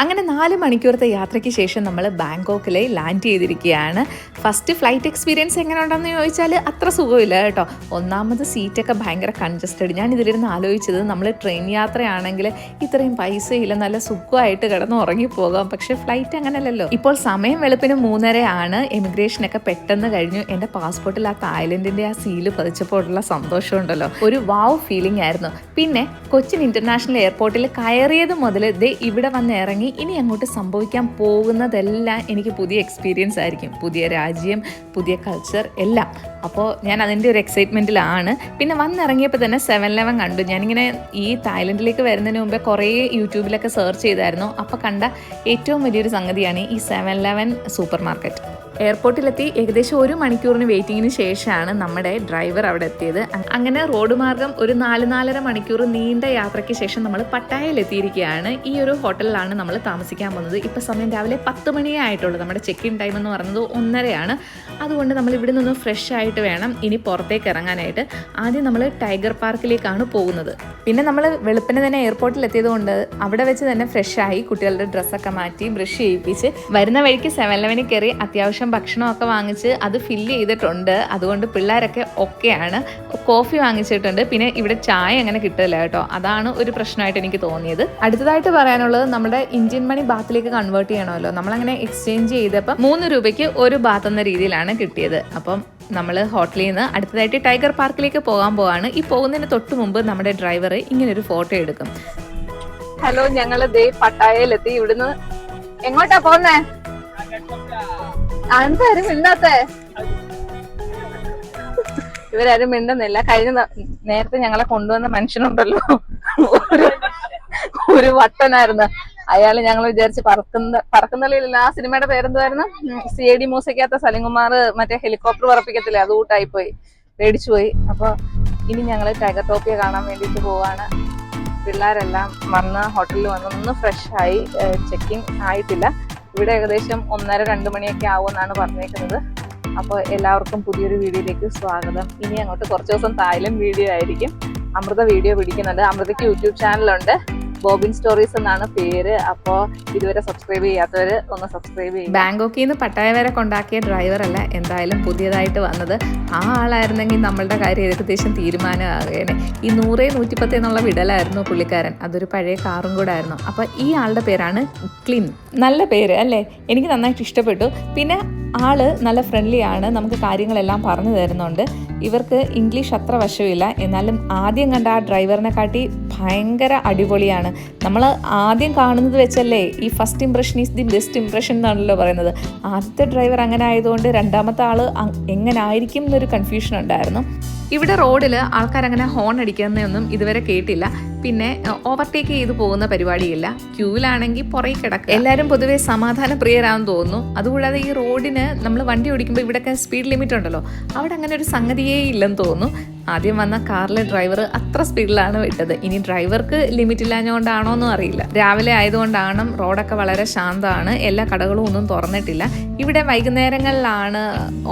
അങ്ങനെ 4 മണിക്കൂറത്തെ യാത്രയ്ക്ക് ശേഷം നമ്മൾ ബാങ്കോക്കിൽ ലാൻഡ് ചെയ്തിരിക്കുകയാണ്. ഫസ്റ്റ് ഫ്ലൈറ്റ് എക്സ്പീരിയൻസ് എങ്ങനെ ഉണ്ടെന്ന് ചോദിച്ചാൽ അത്ര സുഖമില്ല കേട്ടോ. ഒന്നാമത് സീറ്റൊക്കെ ഭയങ്കര കൺജസ്റ്റഡ്. ഞാൻ ഇതിലിരുന്ന് ആലോചിച്ചത് നമ്മൾ ട്രെയിൻ യാത്രയാണെങ്കിൽ ഇത്രയും പൈസയില്ല, നല്ല സുഖമായിട്ട് കിടന്ന് ഉറങ്ങിപ്പോകാം. പക്ഷേ ഫ്ലൈറ്റ് അങ്ങനെയല്ലല്ലോ. ഇപ്പോൾ സമയം വെളുപ്പിന് 3:30 ആണ്. എമിഗ്രേഷനൊക്കെ പെട്ടെന്ന് കഴിഞ്ഞു. എൻ്റെ പാസ്പോർട്ടിൽ ആ തായ്ലൻഡിൻ്റെ ആ സീല് പതിച്ചപ്പോഴുള്ള സന്തോഷമുണ്ടല്ലോ, ഒരു വാവ് ഫീലിംഗ് ആയിരുന്നു. പിന്നെ കൊച്ചിൻ ഇൻ്റർനാഷണൽ എയർപോർട്ടിൽ കയറിയത് മുതൽ ഇവിടെ വന്ന് ഇറങ്ങി ഇനി അങ്ങോട്ട് സംഭവിക്കാൻ പോകുന്നതെല്ലാം എനിക്ക് പുതിയ എക്സ്പീരിയൻസ് ആയിരിക്കും. പുതിയ രാജ്യം, പുതിയ കൾച്ചർ എല്ലാം. അപ്പോൾ ഞാൻ അതിൻ്റെ ഒരു എക്സൈറ്റ്മെൻറ്റിലാണ്. പിന്നെ വന്നിറങ്ങിയപ്പോൾ തന്നെ 7-Eleven കണ്ടു. ഞാനിങ്ങനെ ഈ തായ്ലൻഡിലേക്ക് വരുന്നതിന് മുമ്പേ കുറേ യൂട്യൂബിലൊക്കെ സെർച്ച് ചെയ്തായിരുന്നു. അപ്പോൾ കണ്ട ഏറ്റവും വലിയൊരു സംഗതിയാണ് ഈ 7-Eleven സൂപ്പർ മാർക്കറ്റ്. എയർപോർട്ടിലെത്തി ഏകദേശം 1 മണിക്കൂറിന് വെയിറ്റിങ്ങിന് ശേഷമാണ് നമ്മുടെ ഡ്രൈവർ അവിടെ എത്തിയത്. അങ്ങനെ റോഡ് മാർഗം ഒരു 4-4.5 മണിക്കൂർ നീണ്ട യാത്രയ്ക്ക് ശേഷം നമ്മൾ പട്ടായയിലെത്തിയിരിക്കുകയാണ്. ഈ ഒരു ഹോട്ടലിലാണ് നമ്മൾ താമസിക്കാൻ പോകുന്നത്. ഇപ്പോൾ സമയം രാവിലെ 10 മണിയേ ആയിട്ടുള്ളൂ. നമ്മുടെ ചെക്ക് ഇൻ ടൈം എന്ന് പറയുന്നത് 1:30 അതുകൊണ്ട് നമ്മൾ ഇവിടെ നിന്ന് ഫ്രഷ് ആയിട്ട് വേണം ഇനി പുറത്തേക്ക് ഇറങ്ങാനായിട്ട്. ആദ്യം നമ്മൾ ടൈഗർ പാർക്കിലേക്കാണ് പോകുന്നത്. പിന്നെ നമ്മൾ വെളുപ്പിന് തന്നെ എയർപോർട്ടിൽ എത്തിയതുകൊണ്ട് അവിടെ വെച്ച് തന്നെ ഫ്രഷായി കുട്ടികളുടെ ഡ്രസ്സൊക്കെ മാറ്റി ബ്രഷ് ചെയ്യിപ്പിച്ച് വരുന്ന വഴിക്ക് 7-Eleven കയറി അത്യാവശ്യം ഭക്ഷണമൊക്കെ വാങ്ങിച്ച് അത് ഫില്ല് ചെയ്തിട്ടുണ്ട്. അതുകൊണ്ട് പിള്ളേരൊക്കെ ഒക്കെയാണ്. കോഫി വാങ്ങിച്ചിട്ടുണ്ട്. പിന്നെ ഇവിടെ ചായ അങ്ങനെ കിട്ടില്ല കേട്ടോ. അതാണ് ഒരു പ്രശ്നമായിട്ട് എനിക്ക് തോന്നിയത്. അടുത്തതായിട്ട് പറയാനുള്ളത്, നമ്മുടെ ഇന്ത്യൻ മണി ബാത്തിലേക്ക് കൺവേർട്ട് ചെയ്യണമല്ലോ. നമ്മളങ്ങനെ എക്സ്ചേഞ്ച് ചെയ്തപ്പോൾ 3 രൂപയ്ക്ക് 1 ബാത്ത് എന്ന രീതിയിലാണ് കിട്ടിയത്. അപ്പം നമ്മൾ ഹോട്ടലിൽ നിന്ന് അടുത്തതായിട്ട് ടൈഗർ പാർക്കിലേക്ക് പോകാൻ പോവാണ്. ഈ പോകുന്നതിന് തൊട്ട് മുമ്പ് നമ്മുടെ ഡ്രൈവർ ഇങ്ങനൊരു ഫോട്ടോ എടുക്കും. ഹലോ, ഞങ്ങൾ ദേ പട്ടായയിലെത്തി. ഇവിടുന്ന് എങ്ങോട്ടാ പോന്നേ? എന്തായാലും മിണ്ടാത്തേ? ഇവരാരും മിണ്ടുന്നില്ല. നേരത്തെ ഞങ്ങളെ കൊണ്ടുവന്ന മനുഷ്യനുണ്ടല്ലോ, ഒരു വട്ടനായിരുന്നു അയാള്. ഞങ്ങൾ വിചാരിച്ച് പറക്കുന്നളിയില്ല. ആ സിനിമയുടെ പേരെന്തായിരുന്നു? CID മൂസയ്ക്കകത്ത സലിംകുമാർ മറ്റേ ഹെലികോപ്റ്റർ പറപ്പിക്കത്തില്ലേ, അത് കൂട്ടായിപ്പോയി, പേടിച്ചുപോയി. അപ്പൊ ഇനി ഞങ്ങള് ടൈഗർ ടോപ്പിയെ കാണാൻ വേണ്ടിയിട്ട് പോവാണ്. പിള്ളേരെല്ലാം വന്ന് ഹോട്ടലിൽ വന്നൊന്ന് ഫ്രഷായി. ചെക്കിങ് ആയിട്ടില്ല. ഇവിടെ ഏകദേശം 1:30-2 മണിയൊക്കെ ആവുമെന്നാണ് പറഞ്ഞേക്കുന്നത്. അപ്പോൾ എല്ലാവർക്കും പുതിയൊരു വീഡിയോയിലേക്ക് സ്വാഗതം. ഇനി അങ്ങോട്ട് കുറച്ച് ദിവസം തായ്ലൻഡ് വീഡിയോ ആയിരിക്കും. അമൃത വീഡിയോ പിടിക്കുന്നുണ്ട്. അമൃതയ്ക്ക് യൂട്യൂബ് ചാനലുണ്ട്, ബോബിൻ സ്റ്റോറീസ് എന്നാണ് പേര്. അപ്പോൾ ഇതുവരെ സബ്സ്ക്രൈബ് ചെയ്യാത്തവർ ഒന്ന് സബ്സ്ക്രൈബ് ചെയ്യും. ബാങ്കോക്കിൽ നിന്ന് പട്ടായ വരെ കൊണ്ടാക്കിയ ഡ്രൈവറല്ല എന്തായാലും പുതിയതായിട്ട് വന്നത്. ആ ആളായിരുന്നെങ്കിൽ നമ്മളുടെ കാര്യം ഏകദേശം തീരുമാനമാകേനെ. ഈ 100-110 എന്നുള്ള വിടലായിരുന്നു പുള്ളിക്കാരൻ. അതൊരു പഴയ കാറും കൂടെ ആയിരുന്നു. അപ്പോൾ ഈ ആളുടെ പേരാണ് ക്ലിൻ. നല്ല പേര് അല്ലേ? എനിക്ക് നന്നായിട്ട് ഇഷ്ടപ്പെട്ടു. പിന്നെ ആള് നല്ല ഫ്രണ്ട്ലി ആണ്. നമുക്ക് കാര്യങ്ങളെല്ലാം പറഞ്ഞു തരുന്നുണ്ട്. ഇവർക്ക് ഇംഗ്ലീഷ് അത്ര വശമില്ല. എന്നാലും ആദ്യം കണ്ട ആ ഡ്രൈവറിനെ കാട്ടി ഭയങ്കര അടിപൊളിയാണ്. നമ്മൾ ആദ്യം കാണുന്നത് വെച്ചല്ലേ ഈ first impression is the best impression എന്നാണല്ലോ പറയുന്നത്. ആദ്യത്തെ ഡ്രൈവർ അങ്ങനെ ആയതുകൊണ്ട് രണ്ടാമത്തെ ആൾ എങ്ങനെ ആയിരിക്കും എന്നൊരു കൺഫ്യൂഷൻ ഉണ്ടായിരുന്നു. ഇവിടെ റോഡിൽ ആൾക്കാരങ്ങനെ ഹോൺ അടിക്കുന്നതൊന്നും ഇതുവരെ കേട്ടില്ല. പിന്നെ ഓവർടേക്ക് ചെയ്ത് പോകുന്ന പരിപാടിയില്ല. ക്യൂവിലാണെങ്കിൽ പുറകെ കിടക്കുക. എല്ലാവരും പൊതുവെ സമാധാന പ്രിയരാണെന്ന് തോന്നുന്നു. അതുകൂടാതെ ഈ റോഡിന് നമ്മൾ വണ്ടി ഓടിക്കുമ്പോൾ ഇവിടെയൊക്കെ സ്പീഡ് ലിമിറ്റ് ഉണ്ടല്ലോ, അവിടെ അങ്ങനെ ഒരു സംഗതിയേ ഇല്ലെന്ന് തോന്നുന്നു. ആദ്യം വന്ന കാറിലെ ഡ്രൈവർ അത്ര സ്പീഡിലാണ് വിട്ടത്. ഇനി ഡ്രൈവർക്ക് ലിമിറ്റ് ഇല്ലാഞ്ഞുകൊണ്ടാണോ എന്നും അറിയില്ല. രാവിലെ ആയതുകൊണ്ടാണ് റോഡൊക്കെ വളരെ ശാന്തമാണ്. എല്ലാ കടകളും ഒന്നും തുറന്നിട്ടില്ല. ഇവിടെ വൈകുന്നേരങ്ങളിലാണ്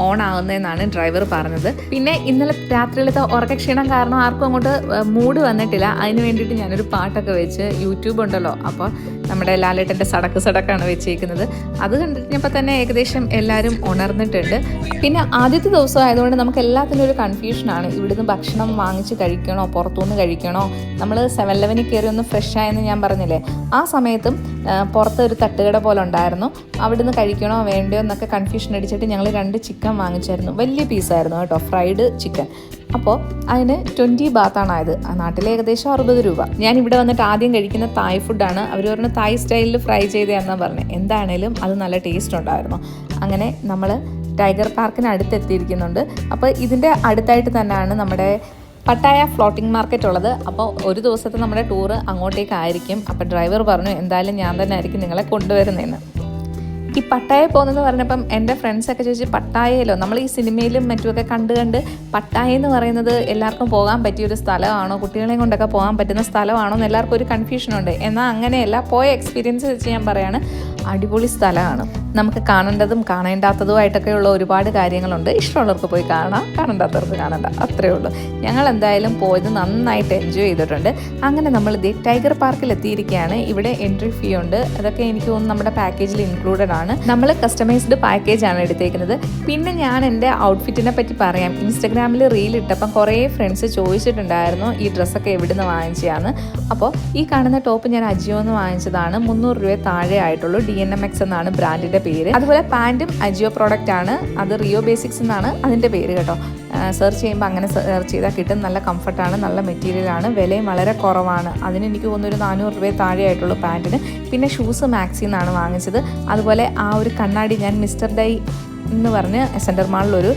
ഓൺ ആകുന്നതെന്നാണ് ഡ്രൈവർ പറഞ്ഞത്. പിന്നെ ഇന്നലെ രാത്രിയിലത്തെ ഉറക്കക്ഷീണം കാരണം ആർക്കും അങ്ങോട്ട് മൂഡ് വന്നിട്ടില്ല. അതിന് വേണ്ടിയിട്ട് ഞാനൊരു പാട്ടൊക്കെ വെച്ച്, യൂട്യൂബ് ഉണ്ടല്ലോ, അപ്പോൾ നമ്മുടെ ലാലേട്ടൻ്റെ സടക്ക് സടക്കാണ് വെച്ചേക്കുന്നത്. അത് കണ്ടിട്ടപ്പോൾ തന്നെ ഏകദേശം എല്ലാവരും ഉണർന്നിട്ടുണ്ട്. പിന്നെ ആദ്യത്തെ ദിവസം ആയതുകൊണ്ട് നമുക്ക് എല്ലാത്തിനും ഒരു കൺഫ്യൂഷനാണ്. ഇവിടുന്ന് ഭക്ഷണം വാങ്ങിച്ച് കഴിക്കണോ പുറത്തുനിന്ന് കഴിക്കണോ? നമ്മൾ 7-Eleven കയറി ഒന്ന് ഫ്രഷ് ആയെന്ന് ഞാൻ പറഞ്ഞില്ലേ, ആ സമയത്തും പുറത്ത് ഒരു തട്ടുകട പോലെ ഉണ്ടായിരുന്നു. അവിടുന്ന് കഴിക്കണോ വേണ്ടയോ എന്നൊക്കെ കൺഫ്യൂഷൻ അടിച്ചിട്ട് ഞങ്ങൾ 2 ചിക്കൻ വാങ്ങിച്ചായിരുന്നു. വലിയ പീസായിരുന്നു കേട്ടോ, ഫ്രൈഡ് ചിക്കൻ. അപ്പോൾ അതിന് 20 ബാത്താണ് ആയത്. ആ നാട്ടിലെ ഏകദേശം 60 രൂപ. ഞാൻ ഇവിടെ വന്നിട്ട് ആദ്യം കഴിക്കുന്ന തായ് ഫുഡാണ്. അവർ പറഞ്ഞ തായ് സ്റ്റൈലിൽ ഫ്രൈ ചെയ്തതാണെന്നാണ് പറഞ്ഞത്. എന്താണേലും അത് നല്ല ടേസ്റ്റ് ഉണ്ടായിരുന്നു. അങ്ങനെ നമ്മൾ ടൈഗർ പാർക്കിന് അടുത്തെത്തിയിരിക്കുന്നുണ്ട്. അപ്പോൾ ഇതിൻ്റെ അടുത്തായിട്ട് തന്നെയാണ് നമ്മുടെ പട്ടായ ഫ്ലോട്ടിംഗ് മാർക്കറ്റ് ഉള്ളത്. അപ്പോൾ ഒരു ദിവസത്തെ നമ്മുടെ ടൂറ് അങ്ങോട്ടേക്കായിരിക്കും. അപ്പോൾ ഡ്രൈവർ പറഞ്ഞു എന്തായാലും ഞാൻ തന്നെ ആയിരിക്കും നിങ്ങളെ കൊണ്ടുവരുന്നതെന്ന്. ഈ പട്ടായ പോകുന്നതെന്ന് പറഞ്ഞപ്പം എൻ്റെ ഫ്രണ്ട്സൊക്കെ ചോദിച്ചു പട്ടായയിലോ നമ്മൾ ഈ സിനിമയിലും മറ്റുമൊക്കെ കണ്ട് പട്ടായ എന്ന് പറയുന്നത് എല്ലാവർക്കും പോകാൻ പറ്റിയൊരു സ്ഥലമാണോ, കുട്ടികളെയും കൊണ്ടൊക്കെ പോകാൻ പറ്റുന്ന സ്ഥലമാണോ എന്ന് എല്ലാവർക്കും ഒരു കൺഫ്യൂഷനുണ്ട്. എന്നാൽ അങ്ങനെയല്ല, പോയ എക്സ്പീരിയൻസ് വെച്ച് ഞാൻ പറയാണ്, അടിപൊളി സ്ഥലമാണ്. നമുക്ക് കാണേണ്ടതും കാണേണ്ടാത്തതുമായിട്ടൊക്കെയുള്ള ഒരുപാട് കാര്യങ്ങളുണ്ട്. ഇഷ്ടമുള്ളവർക്ക് പോയി കാണാം, കാണേണ്ടാത്തവർക്ക് കാണണ്ട, അത്രയേ ഉള്ളൂ. ഞങ്ങൾ എന്തായാലും പോയത് നന്നായിട്ട് എൻജോയ് ചെയ്തിട്ടുണ്ട്. അങ്ങനെ നമ്മൾ ടൈഗർ പാർക്കിൽ എത്തിയിരിക്കുകയാണ്. ഇവിടെ എൻട്രി ഫീ ഉണ്ട്. അതൊക്കെ എനിക്ക് തോന്നുന്നു നമ്മുടെ പാക്കേജിൽ ഇൻക്ലൂഡഡ് ആണ്. നമ്മൾ കസ്റ്റമൈസ്ഡ് പാക്കേജ് ആണ് എടുത്തേക്കുന്നത്. പിന്നെ ഞാൻ എൻ്റെ ഔട്ട്ഫിറ്റിനെ പറ്റി പറയാം. ഇൻസ്റ്റഗ്രാമിൽ റീൽ ഇട്ടപ്പം കുറേ ഫ്രണ്ട്സ് ചോദിച്ചിട്ടുണ്ടായിരുന്നു ഈ ഡ്രസ്സൊക്കെ എവിടുന്ന് വാങ്ങിച്ചതാണ്. അപ്പോൾ ഈ കാണുന്ന ടോപ്പ് ഞാൻ അജിയോന്ന് വാങ്ങിച്ചതാണ്. 300 രൂപ താഴെ ആയിട്ടുള്ളൂ. DNMX എന്നാണ് ബ്രാൻഡിൻ്റെ പേര്. അതുപോലെ പാൻറ്റും അജിയോ പ്രോഡക്റ്റ് ആണ്. അത് റിയോ ബേസിക്സ് എന്നാണ് അതിൻ്റെ പേര് കേട്ടോ. സെർച്ച് ചെയ്യുമ്പോൾ അങ്ങനെ സെർച്ച് ചെയ്താൽ കിട്ടും. നല്ല കംഫർട്ടാണ്, നല്ല മെറ്റീരിയലാണ്, വിലയും വളരെ കുറവാണ്. അതിന് എനിക്ക് തോന്നുന്നു ഒരു 400 രൂപ താഴെ ആയിട്ടുള്ളൂ പാൻറ്റിന്. പിന്നെ ഷൂസ് മാക്സിൽ നിന്നാണ് വാങ്ങിച്ചത്. അതുപോലെ ആ ഒരു കണ്ണാടി ഞാൻ മിസ്റ്റർ ഡൈ എന്ന് പറഞ്ഞ് സെൻറ്റർ മാളിലൊരു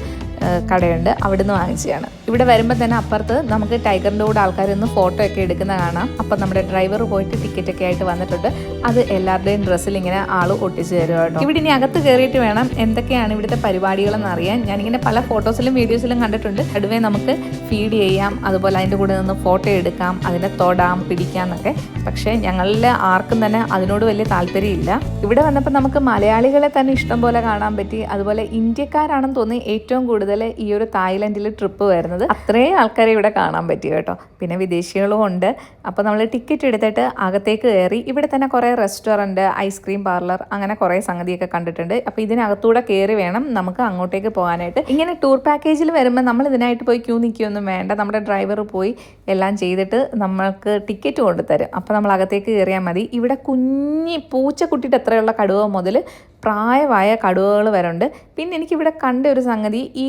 കടയുണ്ട്, അവിടുന്ന് വാങ്ങിച്ചതാണ്. ഇവിടെ വരുമ്പോൾ തന്നെ അപ്പുറത്ത് നമുക്ക് ടൈഗറിൻ്റെ കൂടെ ആൾക്കാർ നിന്ന് ഫോട്ടോ ഒക്കെ എടുക്കുന്ന കാണാം. അപ്പം നമ്മുടെ ഡ്രൈവർ പോയിട്ട് ടിക്കറ്റൊക്കെ ആയിട്ട് വന്നിട്ടുണ്ട്. അത് എല്ലാവരുടെയും ഡ്രസ്സിൽ ഇങ്ങനെ ആൾ ഒട്ടിച്ച് തരും കേട്ടോ. ഇവിടെ ഇനി അകത്ത് കയറിയിട്ട് വേണം എന്തൊക്കെയാണ് ഇവിടുത്തെ പരിപാടികളെന്ന് അറിയാൻ. ഞാനിങ്ങനെ പല ഫോട്ടോസിലും വീഡിയോസിലും കണ്ടിട്ടുണ്ട്. അടുവേ നമുക്ക് ഫീഡ് ചെയ്യാം, അതുപോലെ അതിൻ്റെ കൂടെ നിന്ന് ഫോട്ടോ എടുക്കാം, അതിനെ തൊടാം, പിടിക്കാം എന്നൊക്കെ. പക്ഷേ ഞങ്ങളിൽ ആർക്കും തന്നെ അതിനോട് വലിയ താല്പര്യമില്ല. ഇവിടെ വന്നപ്പോൾ നമുക്ക് മലയാളികളെ തന്നെ ഇഷ്ടം പോലെ കാണാൻ പറ്റി. അതുപോലെ ഇന്ത്യക്കാരാണെന്ന് തോന്നി ഏറ്റവും കൂടുതൽ ഈ ഒരു തായ്ലൻഡിൽ ട്രിപ്പ് വരുന്നത്. അത്രയും ആൾക്കാരെ ഇവിടെ കാണാൻ പറ്റി കേട്ടോ. പിന്നെ വിദേശികളും ഉണ്ട്. അപ്പോൾ നമ്മൾ ടിക്കറ്റ് എടുത്തിട്ട് അകത്തേക്ക് കയറി. ഇവിടെ തന്നെ കുറേ റെസ്റ്റോറൻറ്റ്, ഐസ്ക്രീം പാർലർ, അങ്ങനെ കുറേ സംഗതിയൊക്കെ കണ്ടിട്ടുണ്ട്. അപ്പോൾ ഇതിനകത്തൂടെ കയറി വേണം നമുക്ക് അങ്ങോട്ടേക്ക് പോകാനായിട്ട്. ഇങ്ങനെ ടൂർ പാക്കേജിൽ വരുമ്പോൾ നമ്മൾ ഇതിനായിട്ട് പോയി ക്യൂ നിൽക്കുകയൊന്നും വേണ്ട. നമ്മുടെ ഡ്രൈവർ പോയി എല്ലാം ചെയ്തിട്ട് നമ്മൾക്ക് ടിക്കറ്റ് കൊണ്ടുതരും. അപ്പോൾ നമ്മൾ അകത്തേക്ക് കയറിയാൽ മതി. ഇവിടെ കുഞ്ഞി പൂച്ചക്കുട്ടിയുടെ എത്രയുള്ള കടുവ മുതൽ പ്രായമായ കടുവകൾ വരുന്നുണ്ട്. പിന്നെ എനിക്കിവിടെ കണ്ട ഒരു സംഗതി, ഈ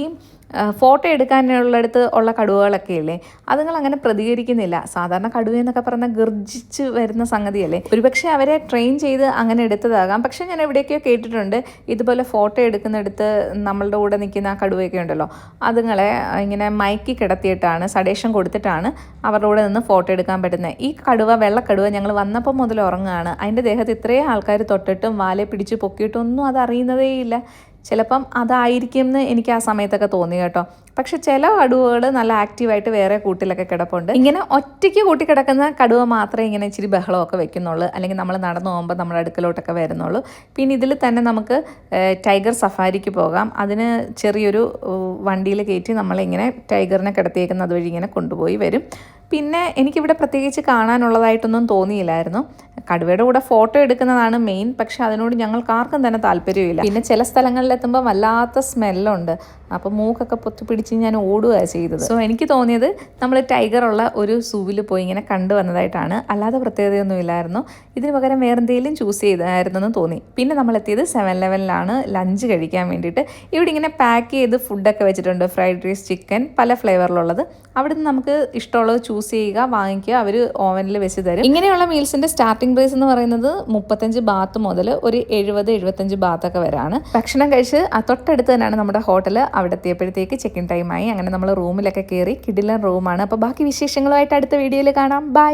ഫോട്ടോ എടുക്കാനുള്ളിടത്ത് ഉള്ള കടുവകളൊക്കെ ഇല്ലേ, അതുങ്ങൾ അങ്ങനെ പ്രതികരിക്കുന്നില്ല. സാധാരണ കടുവയെന്നൊക്കെ പറഞ്ഞാൽ ഗർജിച്ച് വരുന്ന സംഗതിയല്ലേ. ഒരുപക്ഷെ അവരെ ട്രെയിൻ ചെയ്ത് അങ്ങനെ എടുത്തതാകാം. പക്ഷേ ഞാൻ എവിടെയൊക്കെയോ കേട്ടിട്ടുണ്ട് ഇതുപോലെ ഫോട്ടോ എടുക്കുന്നിടത്ത് നമ്മളുടെ കൂടെ നിൽക്കുന്ന ആ കടുവയൊക്കെ ഉണ്ടല്ലോ, അതുങ്ങളെ ഇങ്ങനെ മയക്കി കിടത്തിയിട്ടാണ്, സഡേഷൻ കൊടുത്തിട്ടാണ് അവരുടെ കൂടെ നിന്ന് ഫോട്ടോ എടുക്കാൻ പറ്റുന്നത്. ഈ കടുവ, വെള്ളക്കടുവ, ഞങ്ങൾ വന്നപ്പോൾ മുതൽ ഉറങ്ങുകയാണ്. അതിൻ്റെ ദേഹത്ത് ഇത്രയും ആൾക്കാർ തൊട്ടിട്ടും വാലെ പിടിച്ച് പൊക്കിയിട്ടൊന്നും അത് അറിയുന്നതേയില്ല. ചിലപ്പം അതായിരിക്കും എന്ന് എനിക്ക് ആ സമയത്തൊക്കെ തോന്നി കേട്ടോ. പക്ഷെ ചില കടുവകൾ നല്ല ആക്റ്റീവായിട്ട് വേറെ കൂട്ടിലൊക്കെ കിടപ്പുണ്ട്. ഇങ്ങനെ ഒറ്റയ്ക്ക് കൂട്ടി കിടക്കുന്ന കടുവ മാത്രമേ ഇങ്ങനെ ഇച്ചിരി ബഹളമൊക്കെ വെക്കുന്നുള്ളൂ, അല്ലെങ്കിൽ നമ്മൾ നടന്നു പോകുമ്പോൾ നമ്മുടെ അടുക്കലോട്ടൊക്കെ വരുന്നുള്ളൂ. പിന്നെ ഇതിൽ തന്നെ നമുക്ക് ടൈഗർ സഫാരിക്ക് പോകാം. അതിന് ചെറിയൊരു വണ്ടിയിൽ കയറ്റി നമ്മളിങ്ങനെ ടൈഗറിനെ കിടത്തിയേക്കുന്നത് വഴി ഇങ്ങനെ കൊണ്ടുപോയി വരും. പിന്നെ എനിക്കിവിടെ പ്രത്യേകിച്ച് കാണാനുള്ളതായിട്ടൊന്നും തോന്നിയില്ലായിരുന്നു. കടുവയുടെ കൂടെ ഫോട്ടോ എടുക്കുന്നതാണ് മെയിൻ. പക്ഷെ അതിനോട് ഞങ്ങൾക്ക് ആർക്കും തന്നെ താല്പര്യമില്ല. പിന്നെ ചില സ്ഥലങ്ങളിലെത്തുമ്പോൾ വല്ലാത്ത സ്മെല്ലുണ്ട്. അപ്പോൾ മൂക്കൊക്കെ പൊത്തിപ്പിടിച്ച് ഞാൻ ഓടുകയാണ് ചെയ്തത്. സോ എനിക്ക് തോന്നിയത് നമ്മൾ ടൈഗറുള്ള ഒരു സൂവിൽ പോയി ഇങ്ങനെ കണ്ടുവന്നതായിട്ടാണ്. അല്ലാതെ പ്രത്യേകതയൊന്നും ഇല്ലായിരുന്നു. ഇതിന് പകരം വേറെ എന്തെങ്കിലും ചൂസ് ചെയ്തായിരുന്നെന്ന് തോന്നി. പിന്നെ നമ്മളെത്തിയത് 7-Eleven ലഞ്ച് കഴിക്കാൻ വേണ്ടിയിട്ട്. ഇവിടെ ഇങ്ങനെ പാക്ക് ചെയ്ത് ഫുഡൊക്കെ വെച്ചിട്ടുണ്ട്. ഫ്രൈഡ് റൈസ്, ചിക്കൻ, പല ഫ്ലേവറിലുള്ളത്. അവിടുന്ന് നമുക്ക് ഇഷ്ടമുള്ളത് ചൂസ് ചെയ്യുക, വാങ്ങിക്കുക, അവർ ഓവനിൽ വെച്ച് തരും. ഇങ്ങനെയുള്ള മീൽസിൻ്റെ സ്റ്റാർട്ടിംഗ് പ്രൈസ് എന്ന് പറയുന്നത് 35 ബാത്ത് മുതൽ ഒരു 70-75 ബാത്തൊക്കെ വരാണ്. ഭക്ഷണം കഴിച്ച് തൊട്ടടുത്ത് തന്നെയാണ് നമ്മുടെ ഹോട്ടൽ. അവിടെ എത്തിയപ്പോഴത്തേക്ക് ചെക്കിൻ ടൈമായി. അങ്ങനെ നമ്മൾ റൂമിലൊക്കെ കയറി. കിടിലൻ റൂമാണ്. അപ്പോൾ ബാക്കി വിശേഷങ്ങളുമായിട്ട് അടുത്ത വീഡിയോയിൽ കാണാം. ബൈ.